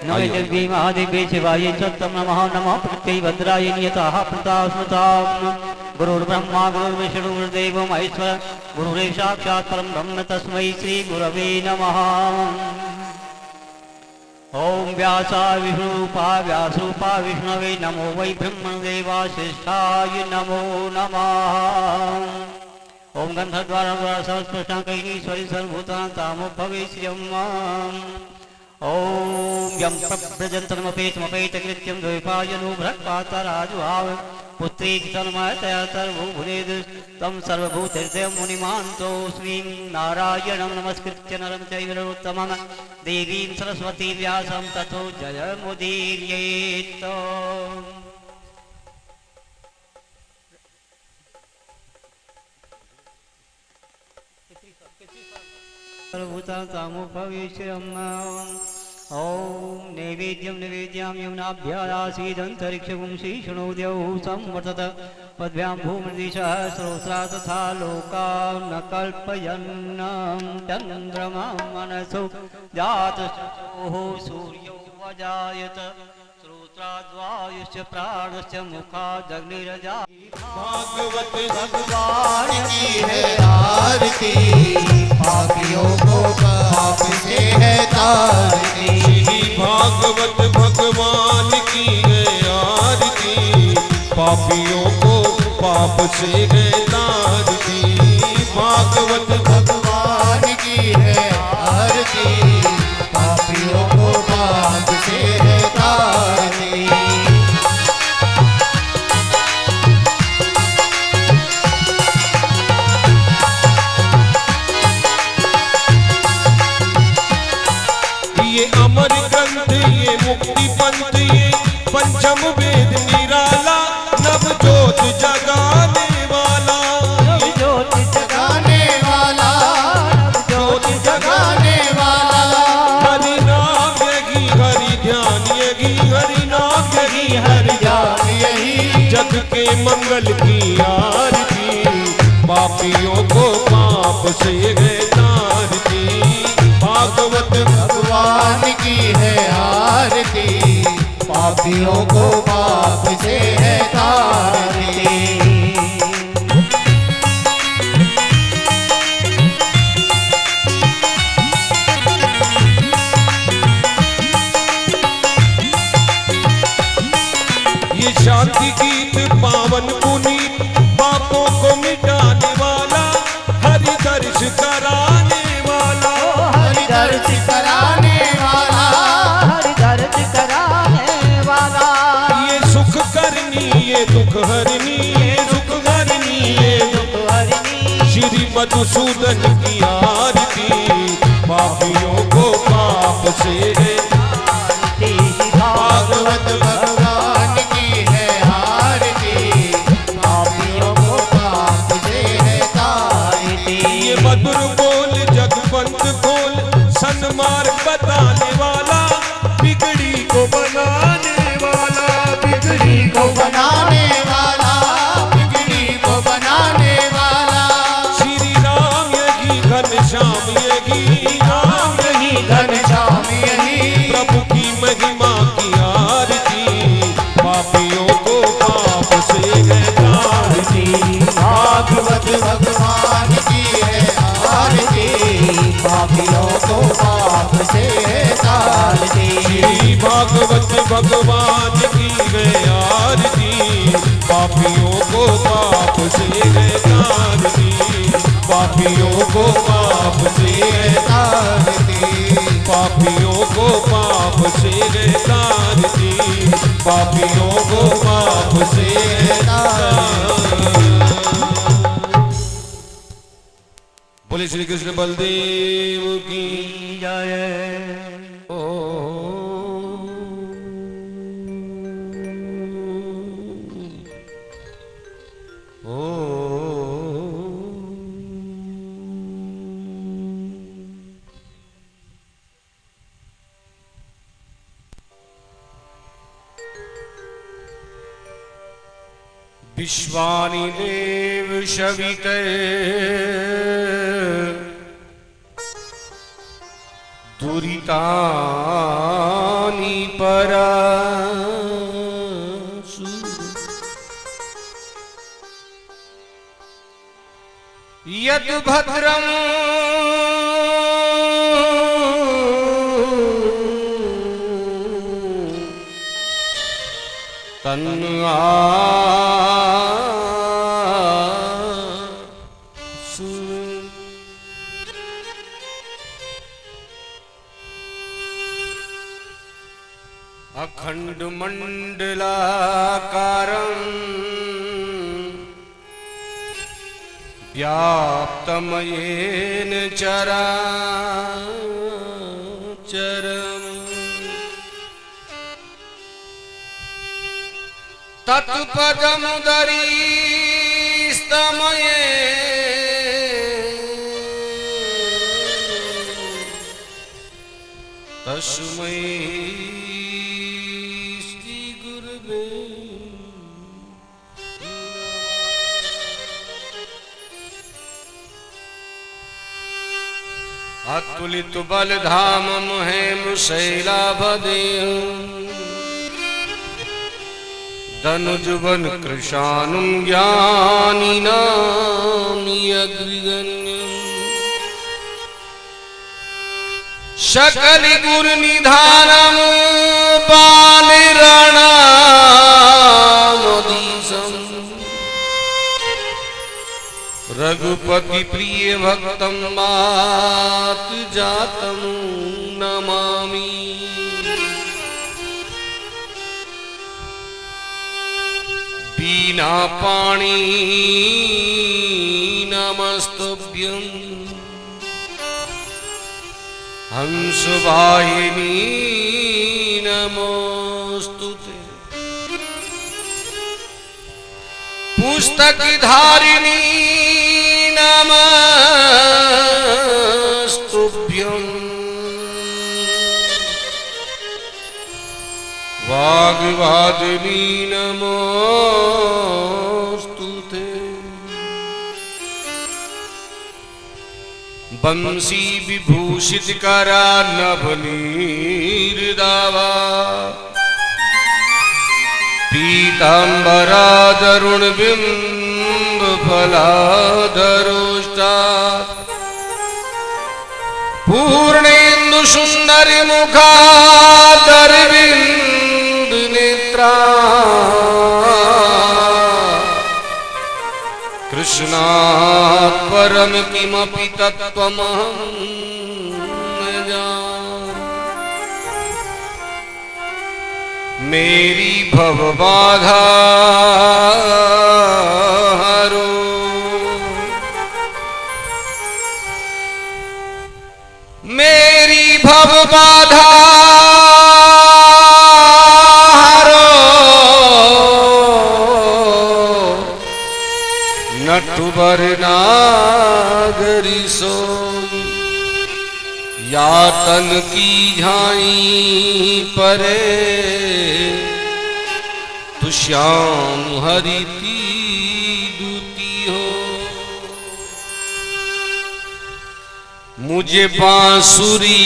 नमः देवी महादेवे शिवाय सत्यं नमः नमः प्रत्यय भद्राय नियतः प्रता स्मृताम् गुरुर्ब्रह्मा गुरुर्विष्णु गुरुर्देवो महेश्वर गुरुरेव साक्षात् परं ब्रह्म तस्मै श्री गुरवे नमः। ओम व्यासाय व्यासरूपाय विष्णवे नमो वै ब्रह्मदेवाशिष्ठाय नमो नमः। ओम गंधद्वारं सहस्रस्पर्शांकैश्वरी सर्वभूतानां तामोद्भवे श्रियम्। ओम यं प्रव्रजन्तमपेतमपेतकृत्यं द्वैपायनो बृहत्पातराजुहाव पुत्री तन्मयतया सर्वभूतेद तं सर्वभूतेर्देवं मुनिमान्तोऽस्मि नारायणं नमस्कृत्य नरं चैव नरोत्तमं देवीं सरस्वती व्यासं ततो जयमुदीरयेत्। ओम नैवेद्यं निवेद्यां यमुनाभ्यासीदन्तरिक्षगुं श्रीशुणोद्यौ संवर्तत पद्भ्यां भूमिर्दिशः स्रोत्रा तथा लोका न कल्पयन्नं चन्द्रमा मनसो जातश्चोः सूर्यो वजायत श्रोत्राद्वायुश्च प्राणश्च मुखादग्निरजा। भागवत भगवान की है आरती पापियों को पाप से है तारती। भागवत भगवान की है आरती पापियों को पाप से है तारती। भागवत भगवान की है आरती पापियों को पाप से है तारती। ये अमर ग्रंथ ये मुक्ति पंथ ये पंचम वेद निराला नव ज्योत जगाने वाला। ज्योत जगाने वाला ज्योत जगाने वाला। हरि नाम यही हरि ध्यान यही हरि नाम यही हरि ध्यान यही जग के मंगल की आरती पापियों को पाप से है तारती। भागवत भगवान की है आरती पापियों को पाप से है तारती। ये शांति गीत पावन पुनीत पापों को मिटाने वाला हरि दर्श कराने वाला। हरि दर्श कराने वाला हरि दर्श कराने वाला। ये सुख करनी ये दुख हरनी ये सुख हरनी ये दुख हरनी। श्री मधुसूदन की आरती पापियों को पाप से है। भागवत भगवान की है आरती पापियों को पाप से है तारती। ये मधुर बोल जगवंत खोल सन्मार्ग बताने वाला बिगड़ी को बनाने वाला। बिगड़ी को बनाने वाला बिगड़ी को बनाने वाला। श्री राम यही घनश्याम यही राम यही घनश्याम यही प्रभु की महिमा की आरती पापियों को पाप से है तारती। भागवत भगवान की है आरती पापियों को पाप से है तारती। भागवत भगवान की है आरती पापियों को पाप से है तारती। पापियों को पाप से है तारती। पापियों को पाप से है तारती। पापियों को पाप से है तारती। बोले श्री कृष्ण बलदेव की जय। ओ विश्वानि देव शविते दुरितानि पराशुर यद भद्रम अखंड मंडलाकारं व्याप्तमयेन चराचरम् तत्पदमुदरीस्तमये तस्मै श्री गुरुवे अतुलित बलधामं हेमशैलाभदेहम् धनुजवन कृशानुं ज्ञानिनामियग्रगण्यम् सकलि गुरुनिधानं बालिराणामधीशम् रघुपति प्रिय भक्तं मात जातं नमामि बीना पाणी नमस्तुभ्यं हंसवाहिनी नमोस्तुते पुस्तकधारिणी नमस्तुभ्यं वाग्वादिनी नमोस्तुते बंसी विभूषित करा नभनीरदावा पीतांबरा दरुण बिंब फलाधरोष्टा पूर्णेन्दु सुंदरी मुखादरविंद नेत्रा कृष्णात् परम किमपि तत्त्वमहं न जाने। मेरी भवबाधा हरो मेरी भवबाधा नटुबर नागरी सोई यातन की झाई परे तु श्याम हरिती दूती हो। मुझे बांसुरी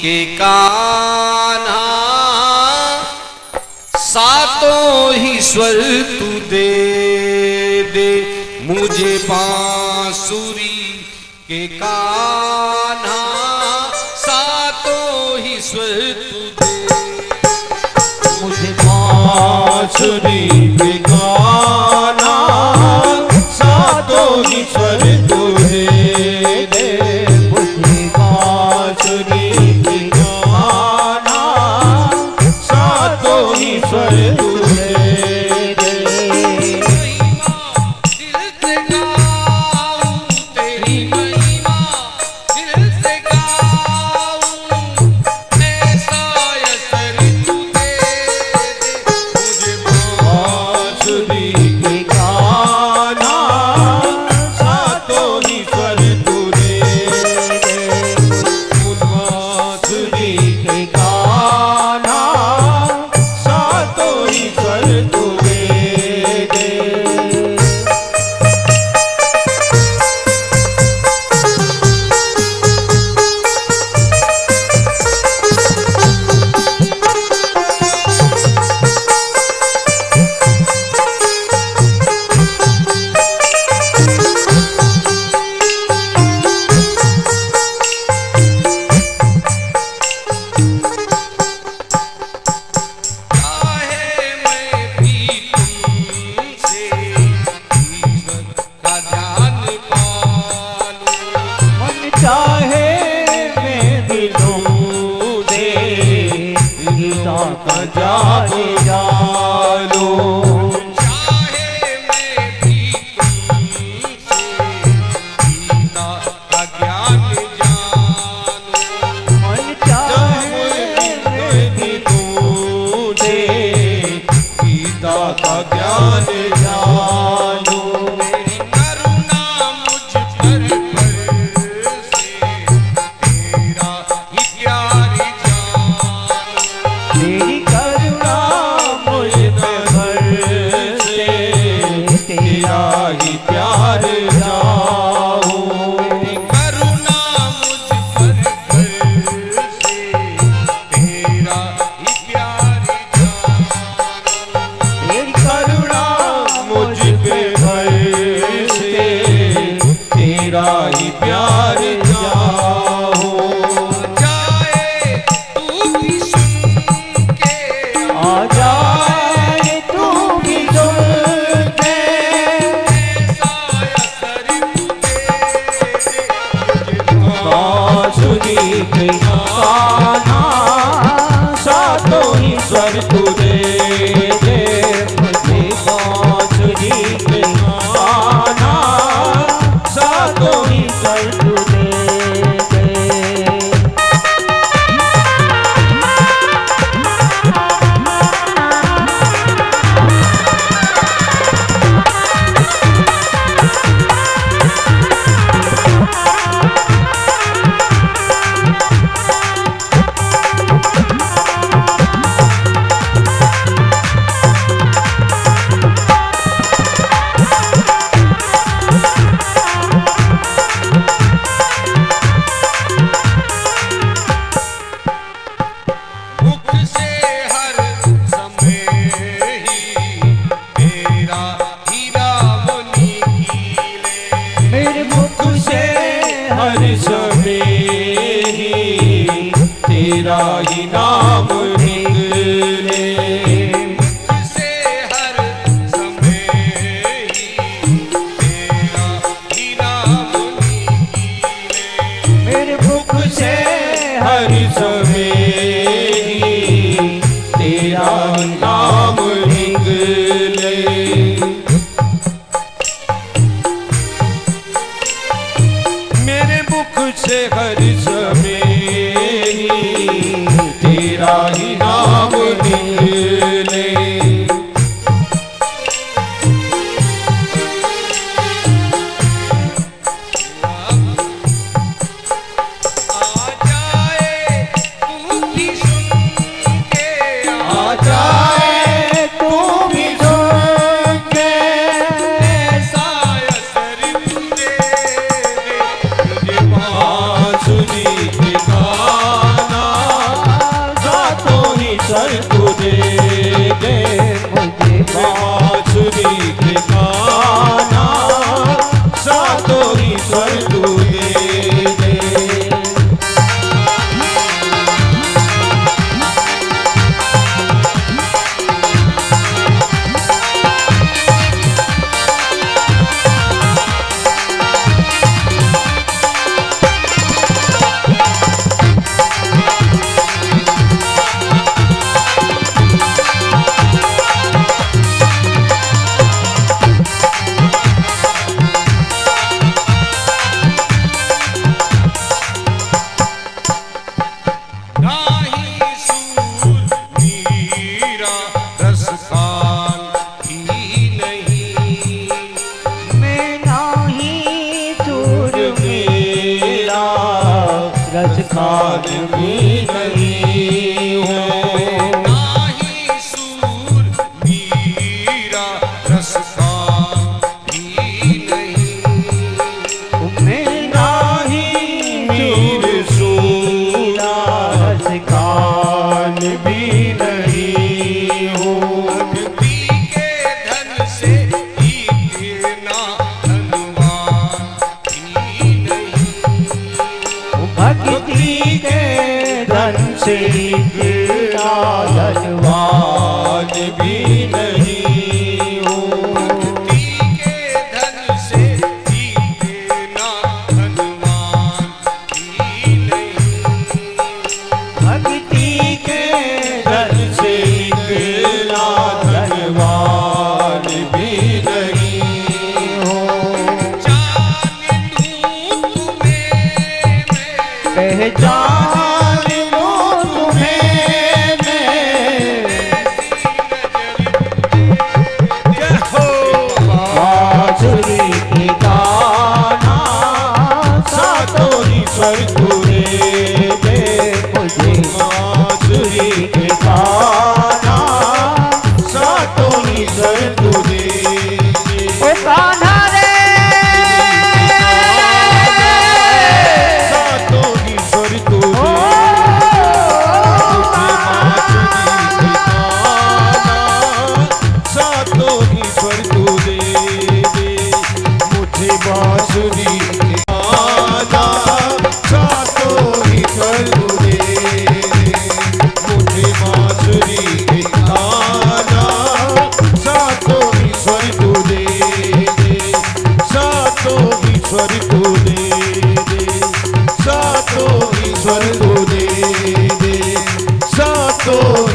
के कान्हा सातों ही स्वर तू दे दे मुझे बांसुरी के कान्हा सातों ही स्वर तू दे मुझे बांसुरी के कान्हा सातों ही स्वर तू दे दे मुझे बांसुरी के कान्हा सातों ही स्वर तू दे दे। का जाग जालो। चाहे मैं भी तुमसे गीता का ज्ञान जानूं, मन चाहे मैं भी तुझे गीता का ज्ञान जानो। तेरी करुणा मुझ पर बरसे, तेरा ही प्यार जानूं। तेरी करुणा मुझ पे बरसे, तेरा ही प्यार जाओ। करुणा मुझ पर बरसे, तेरा ही प्यार जानूं। तेरी करुणा मुझ पे बरसे तेरा ही प्यार जाओ। जाए तू भी सुन के आ जाए तू भी सुन के, ऐसा असर तुझे बांसुरी के गाना सातों ही स्वर तुझे दे। मुझे बांसुरी के गाना सातों ही स्वर तुझे दे। मुख से हर समय ही तेरा हीरा वो निकले। मेरे मुख से हर समय ही तेरा ही नाम निकले। मुख से हर समय ही तेरा हीरा वो निकले। मेरे मुख से हर समय ही तेरा नाम निकले। मेरे मुख से हर समय ही तेरा ही नाम निकले। आ जाए तू भी सुन के, आ जाए तू भी सुन के, ऐसा असर तुझे दे। तुझे बांसुरी के गाना सातों ही स्वर तुझे दे। मुझे बांसुरी के गाना सातों ही स्वर तुझे दे। नाही सूर मीरा रसखान ही नहीं। मैं नाही दूर मेरा रसखान भी नहीं है। नाही सूर मीरा रसखान ही नहीं। मैं नाही मीर सूरा रसखान भी नहीं हो। भक्ति के धन से इतना धनवान ही नहीं। भक्ति के धन से तेरा धनवान भी नहीं हो। भक्ति के धन से इतना धनवान ही नहीं। भक्ति के धन से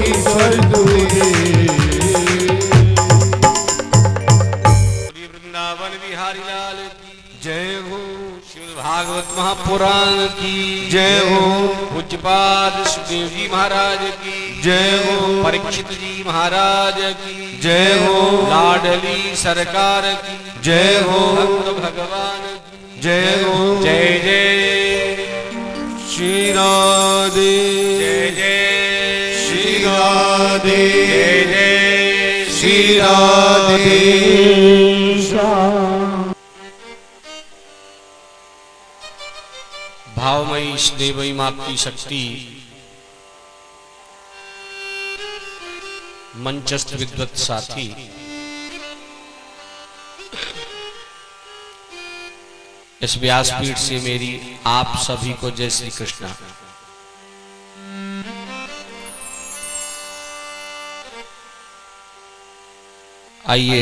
ईश्वर तू है। वृंदावन बिहारी लाल की जय हो, श्रीमद् भागवत महापुराण की जय हो, पूज्यपाद सुखदेव जी महाराज की जय हो, परीक्षित जी महाराज की जय हो, लाडली सरकार की जय हो, भक्त भगवान की जय हो। जय जय श्री राधे, जय जय श्री राधे, जय जय श्री राधे। भावमयी स्नेहमयी मातृ शक्ति मंचस्थ विद्वत साथी इस व्यासपीठ से मेरी आप सभी को जय श्री कृष्ण। आइए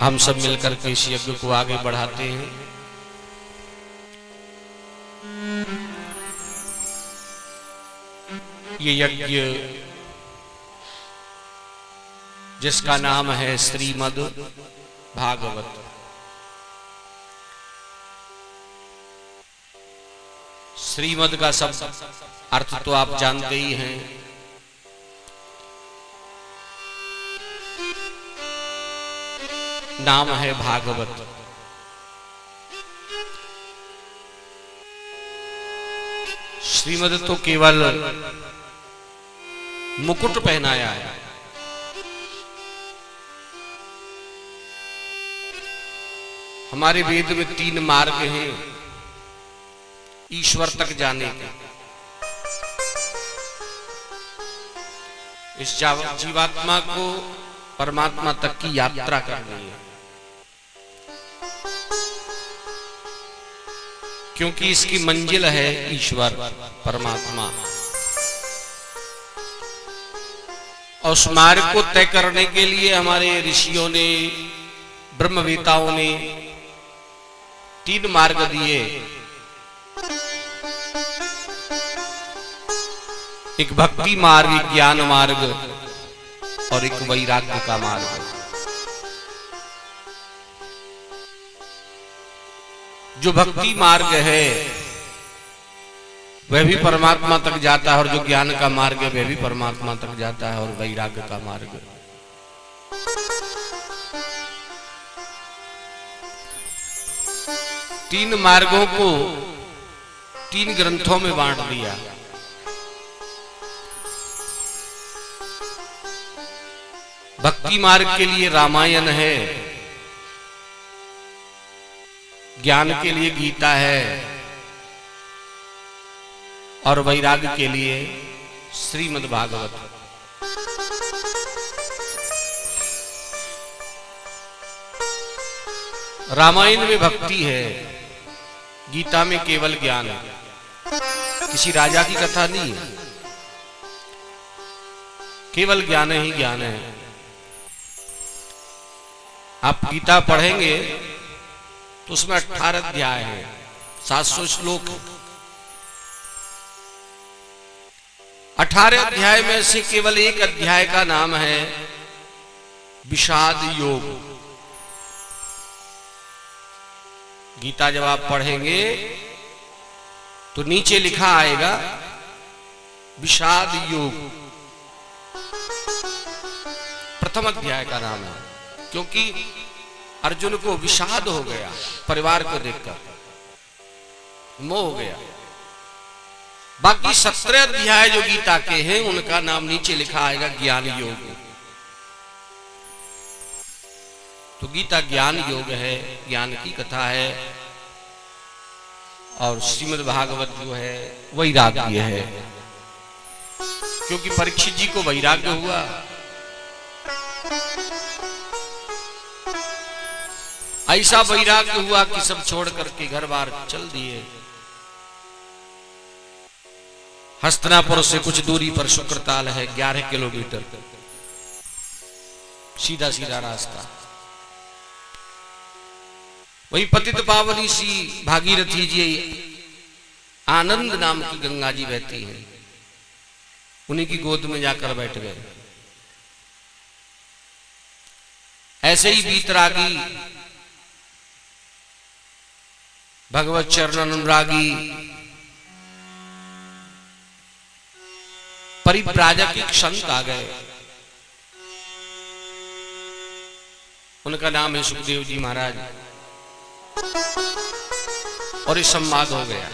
हम सब मिलकर के इस यज्ञ को आगे बढ़ाते हैं। ये यज्ञ जिसका नाम है श्रीमद् भागवत, श्रीमद् का शब्द अर्थ तो आप जानते ही हैं। नाम है भागवत। श्रीमद् तो केवल मुकुट पहनाया है। हमारे वेद में 3 मार्ग हैं ईश्वर तक जाने के। इस जीवात्मा को परमात्मा तक की यात्रा करनी है, क्योंकि इसकी मंजिल है ईश्वर परमात्मा। और उस मार्ग को तय करने के लिए हमारे ऋषियों ने, ब्रह्मवेताओं ने 3 मार्ग दिए। एक भक्ति मार्ग, एक ज्ञान मार्ग और एक वैराग्य का मार्ग। जो भक्ति मार्ग है वह भी परमात्मा तक जाता है, और जो ज्ञान का मार्ग है वह भी परमात्मा तक जाता है, और वैराग्य का मार्ग। तीन मार्गों को 3 ग्रंथों में बांट दिया। भक्ति मार्ग के लिए रामायण है, ज्ञान के लिए गीता है, और वैराग्य के लिए श्रीमद् भागवत। रामायण में भक्ति है, गीता में केवल ज्ञान है। किसी राजा की कथा नहीं है, केवल ज्ञान ही ज्ञान है। आप गीता पढ़ेंगे तो उसमें 18 अध्याय है, 700 श्लोक। 18 अध्याय में से केवल एक अध्याय का नाम है विषाद योग। गीता जब आप पढ़ेंगे तो नीचे लिखा आएगा विषाद योग, प्रथम अध्याय का नाम है। क्योंकि अर्जुन को विषाद हो गया, परिवार को देखकर मोह हो गया। बाकी 17 अध्याय जो गीता के हैं उनका नाम नीचे लिखा आएगा ज्ञान योग। तो गीता ज्ञान योग है, ज्ञान की कथा है, और श्रीमद् भागवत जो है वैराग्य है। क्योंकि परीक्षित जी को वैराग्य हुआ, ऐसा वैराग्य हुआ कि सब छोड़ करके घर बार चल दिए। हस्तिनापुर से कुछ दूरी पर शुक्रताल है, 11 किलोमीटर सीधा सीधा रास्ता। वही पतित पावनी सी भागीरथी जी, आनंद नाम की गंगा जी बहती है। उन्हीं की गोद में जाकर बैठ गए। ऐसे ही वीतरागी, भगवत चरण अनुरागी, परिव्राजक एक संत आ गए। उनका नाम है सुखदेव जी महाराज। और इस संवाद हो गया।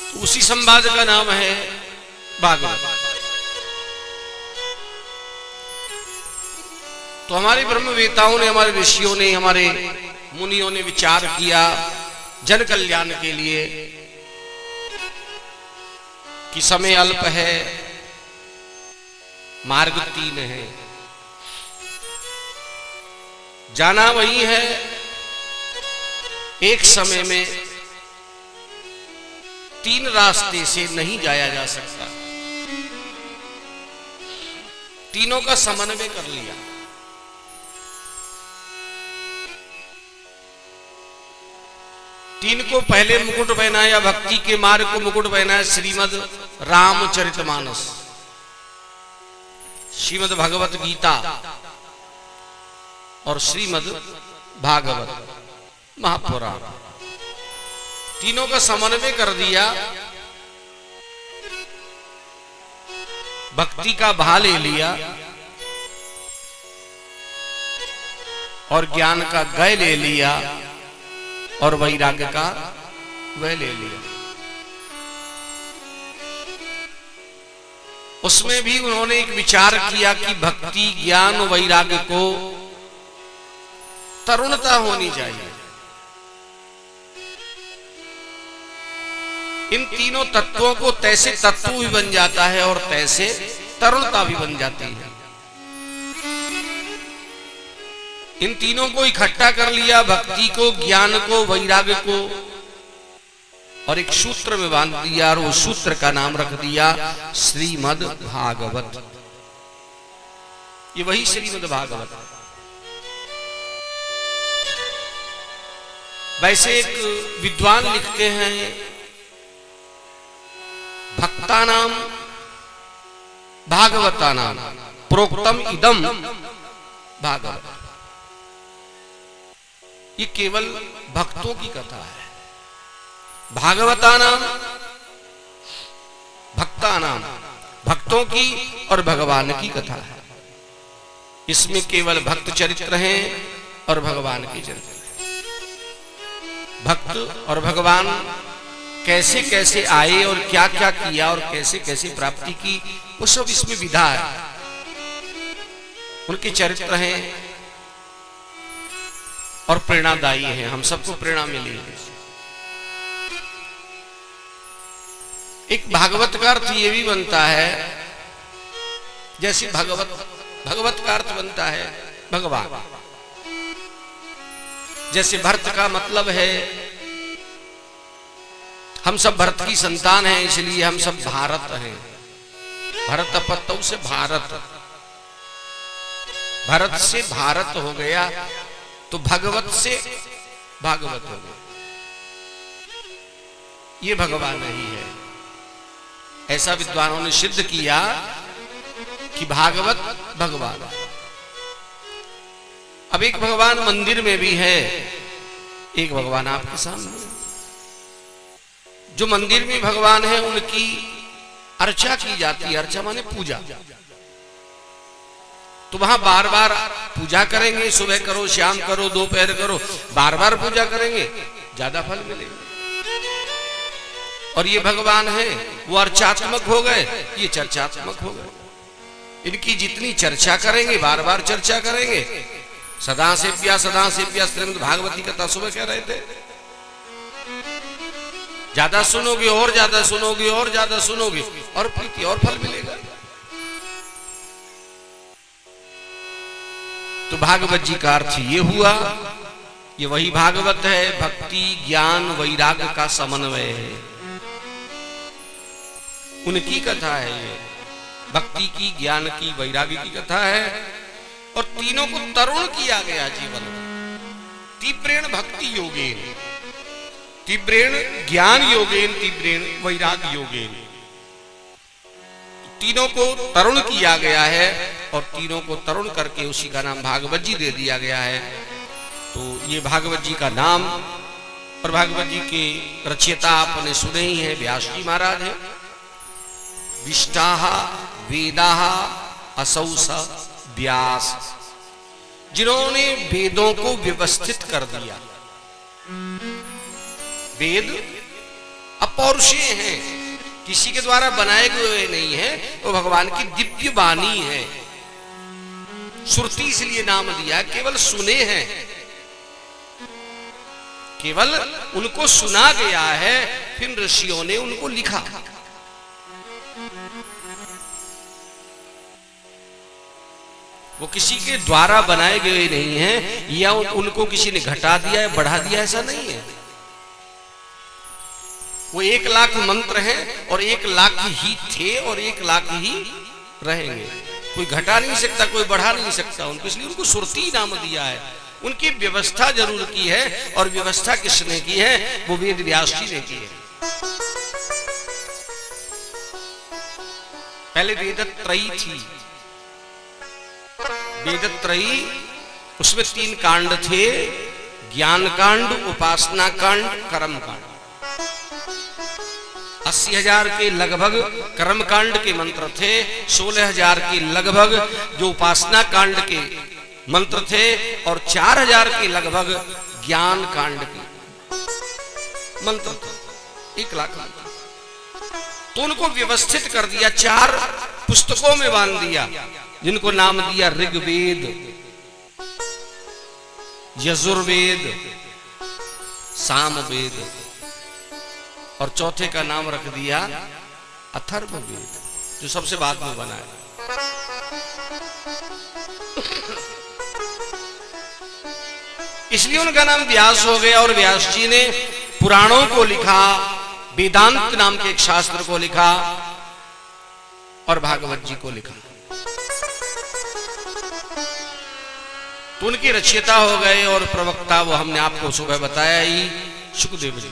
तो उसी संवाद का नाम है भागवत। तो हमारे ब्रह्मवेताओं ने, हमारे ऋषियों ने, हमारे मुनियों ने विचार किया जन कल्याण के लिए कि समय अल्प है, मार्ग 3 है, जाना वही है। एक समय में 3 रास्ते से नहीं जाया जा सकता। तीनों का समन्वय कर लिया। तीन को पहले मुकुट पहनाया, भक्ति के मार्ग को मुकुट पहनाया श्रीमद रामचरितमानस, श्रीमद भगवत गीता और श्रीमद भागवत महापुराण। तीनों का समन्वय कर दिया। भक्ति का भा ले लिया और ज्ञान का गय ले लिया और वैराग्य का वह ले लिया। उसमें भी उन्होंने एक विचार किया कि भक्ति, ज्ञान और वैराग्य को तरुणता होनी चाहिए। इन तीनों तत्वों को तैसे तत्व भी बन जाता है और तैसे तरुणता भी बन जाती है। इन तीनों को इकट्ठा कर लिया, भक्ति को, ज्ञान को, वैराग्य को, और एक सूत्र में बांध दिया और उस सूत्र का नाम रख दिया श्रीमद् भागवत। ये वही श्रीमद् भागवत। वैसे एक विद्वान लिखते हैं, भक्तानाम भागवतानाम प्रोक्तम इदम भागवत। ये केवल भक्तों की कथा है। भागवतानाम, भक्तानाम, भक्तों की और भगवान की कथा है। इसमें केवल भक्त चरित्र हैं और भगवान के चरित्र हैं। भक्त और भगवान कैसे कैसे आए और क्या क्या किया और कैसे कैसे प्राप्ति की, वो सब इसमें विधा है। उनके चरित्र हैं और प्रेरणादायी हैं। हम सबको प्रेरणा मिली है। एक भागवत का अर्थ ये भी बनता है, जैसे भगवत का अर्थ बनता है भगवान। जैसे भरत का मतलब है, हम सब भरत की संतान हैं, इसलिए हम सब भारत हैं। भरत अपत्यौ से भारत, भरत से भारत हो गया, तो भगवत से भागवत हो गया। ये भगवान ही है। ऐसा विद्वानों ने सिद्ध किया कि भागवत भगवान। अब एक भगवान मंदिर में भी है, एक भगवान आपके सामने। जो मंदिर में भगवान है उनकी अर्चा की जाती है। अर्चा माने पूजा। तो वहां बार बार पूजा करेंगे, सुबह करो, शाम करो, दोपहर करो, बार बार पूजा करेंगे, ज्यादा फल मिलेगा। और ये भगवान है वो अर्चात्मक हो गए, ये चर्चात्मक हो गए। इनकी जितनी चर्चा करेंगे, बार बार चर्चा करेंगे, सदा से प्यास श्रीमद् भागवती कथा सुबह कह रहे थे, ज्यादा सुनोगे और ज्यादा सुनोगे और ज्यादा सुनोगे और प्रीति और फल मिलेगा। तो भागवत जी का अर्थ ये हुआ, ये वही भागवत है। भक्ति, ज्ञान, वैराग्य का समन्वय है। उनकी कथा है ये। भक्ति की, ज्ञान की, वैराग्य की कथा है। और तीनों को तरुण किया गया जीवन में। तीव्रेण भक्ति योगेन, तीव्रेण ज्ञान योगेन, तीव्रेण वैराग्य योगेन। तीनों को तरुण किया गया है और तीनों को तरुण करके उसी का नाम भागवत जी दे दिया गया है। तो ये भागवत जी का नाम, और भागवत जी के रचयिता आपने सुने ही है, व्यास जी महाराज है। विष्टाः वेदाः असौ स व्यास, जिन्होंने वेदों को व्यवस्थित कर दिया। वेद अपौरुषेय हैं, किसी के द्वारा बनाए हुए नहीं है, वो भगवान की दिव्य वाणी है। श्रुति इसलिए नाम दिया, केवल सुने हैं, केवल उनको सुना गया है, फिर ऋषियों ने उनको लिखा। वो किसी के द्वारा बनाए गए नहीं हैं, या उनको किसी ने घटा दिया है, बढ़ा दिया, ऐसा नहीं है। वो 1 लाख मंत्र हैं और 1 लाख ही थे और 1 लाख ही रहेंगे। कोई घटा नहीं सकता, कोई बढ़ा नहीं सकता उनको, इसलिए उनको सुरती नाम दिया है। उनकी व्यवस्था जरूर की है, और व्यवस्था किसने की है? वो वेद व्यास जी ने की है। पहले वेदत्रयी थी, वेदत्रयी, उसमें 3 कांड थे, ज्ञान कांड, उपासना कांड, कर्म कांड। 80,000 के लगभग कर्म कांड के मंत्र थे, 16,000 के लगभग जो उपासना कांड के मंत्र थे, और 4,000 के लगभग ज्ञान कांड के मंत्र थे। 1 लाख मंत्र। तो उनको व्यवस्थित कर दिया, 4 पुस्तकों में बांध दिया, जिनको नाम दिया ऋग्वेद, यजुर्वेद, सामवेद, और चौथे का नाम रख दिया अथर्ववेद, जो सबसे बाद में बना है। इसलिए उनका नाम व्यास हो गया, और व्यास जी ने पुराणों को लिखा, वेदांत नाम के एक शास्त्र को लिखा, और भागवत जी को लिखा। तो उनके रचयिता हो गए और प्रवक्ता वो हमने आपको सुबह बताया ही, सुखदेव जी।